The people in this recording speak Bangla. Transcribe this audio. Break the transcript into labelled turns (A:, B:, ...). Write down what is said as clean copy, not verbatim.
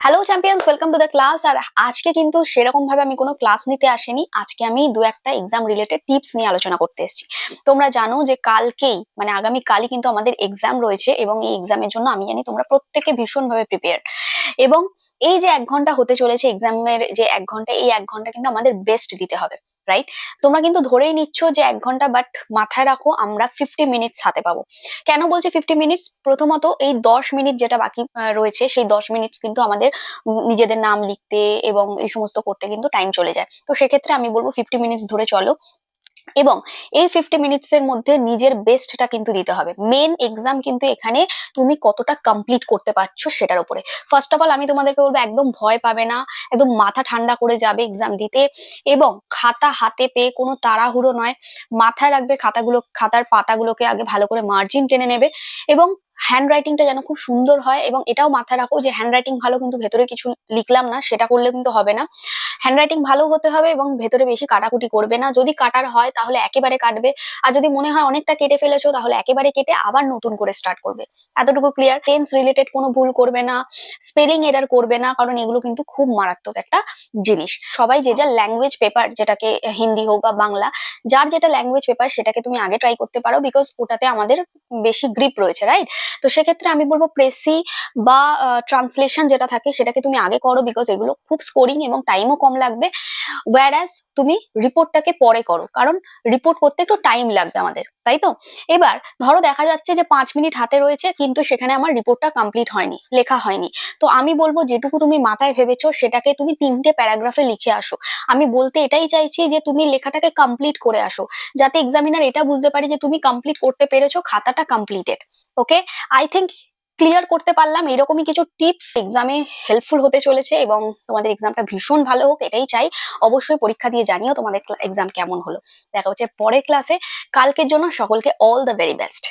A: Hello champions, welcome to the class. আর আজকে কিন্তু সেরকম ভাবে আমি কোনো ক্লাস নিতে আসিনি। আজকে আমি দু একটা এক্সাম রিলেটেড টিপস নিয়ে আলোচনা করতে এসেছি। তোমরা জানো যে কালকেই মানে আগামী কালই কিন্তু আমাদের এক্সাম রয়েছে এবং এই এক্সামের জন্য আমি জানি তোমরা প্রত্যেকে ভীষণভাবে প্রিপেয়ার। এবং এই যে 1 ঘন্টা হতে চলেছে এক্সামের, যে 1 ঘন্টা, এই 1 ঘন্টা কিন্তু আমাদের বেস্ট দিতে হবে, রাইট? তোমরা কিন্তু ধরেই নিচ্ছ যে 1 ঘন্টা, বাট মাথায় রাখো আমরা 50 মিনিটস হাতে পাবো। কেন বলছি 50 মিনিটস? প্রথমত এই 10 মিনিট যেটা বাকি রয়েছে, সেই 10 মিনিটস কিন্তু আমাদের নিজেদের নাম লিখতে এবং এই সমস্ত করতে কিন্তু টাইম চলে যায়। তো সেক্ষেত্রে আমি বলবো 50 মিনিটস ধরে চলো। এবং এই 50 মিনিটস এর মধ্যে নিজের বেস্টটা কিন্তু দিতে হবে। মেন এক্সাম কিন্তু এখানে তুমি কতটা কমপ্লিট করতে পারছো সেটার উপরে। ফার্স্ট অফ অল আমি তোমাদেরকে বলবো একদম ভয় পাবে না, একদম মাথা ঠান্ডা করে যাবে এক্সাম দিতে। এবং খাতা হাতে পেয়ে কোনো তাড়াহুড়ো নয়, মাথায় রাখবে খাতার পাতাগুলোকে আগে ভালো করে মার্জিন টেনে নেবে। এবং হ্যান্ড রাইটিংটা যেন খুব সুন্দর হয়, এবং এটাও মাথায় রাখো যে হ্যান্ড রাইটিং ভালো কিন্তু ভেতরে কিছু লিখলাম না, সেটা করলে কিন্তু হবে না। হ্যান্ড রাইটিং ভালো হতে হবে এবং ভেতরে বেশি কাটাকুটি করবে না। যদি কাটার হয় তাহলে একেবারে কাটবে, আর যদি মনে হয় অনেকটা কেটে ফেলেছো তাহলে একেবারে কেটে আবার নতুন করে স্টার্ট করবে। এতটুকু ক্লিয়ার? টেন্স রিলেটেড কোনো ভুল করবে না, স্পেলিং এরর করবে না, কারণ এগুলো কিন্তু খুব মারাত্মক একটা জিনিস। সবাই যে যার ল্যাঙ্গুয়েজ পেপার, যেটাকে হিন্দি হোক বা বাংলা, যার যেটা ল্যাঙ্গুয়েজ পেপার সেটাকে তুমি আগে ট্রাই করতে পারো, বিকজ ওটাতে আমাদের বেশি গ্রিপ রয়েছে, রাইট? তো সেক্ষেত্রে আমি বলবো প্রেসি বা ট্রান্সলেশন যেটা থাকে সেটাকে তুমি আগে করো, বিকজ এগুলো খুব স্কোরিং এবং টাইমও কম লাগবে। ওয়্যারাস তুমি রিপোর্টটাকে পরে করো, কারণ রিপোর্ট করতে একটু টাইম লাগবে আমাদের, তাই তো? এবার ধরো দেখা যাচ্ছে যে 5 মিনিট হাতে রয়েছে কিন্তু সেখানে আমার রিপোর্টটা কমপ্লিট হয়নি, লেখা হয়নি। তো আমি বলবো যেটুকু তুমি মাথায় ভেবেছো সেটাকে তুমি 3টে প্যারাগ্রাফে লিখে আসো। আমি বলতে এটাই চাইছি যে তুমি লেখাটাকে কমপ্লিট করে আসো, যাতে এক্সামিনার এটা বুঝতে পারে যে তুমি কমপ্লিট করতে পেরেছো, খাতাটা completed. Okay, I think clear করতে পারলাম। এরকমই কিছু টিপস এক্সামে হেল্পফুল হতে চলেছে এবং তোমাদের এক্সামটা ভীষণ ভালো হোক এটাই চাই। অবশ্যই পরীক্ষা দিয়ে জানিও তোমাদের এক্সাম কেমন হলো। দেখা হচ্ছে পরের ক্লাসে। কালকের জন্য সকলকে অল দ্য ভেরি বেস্ট।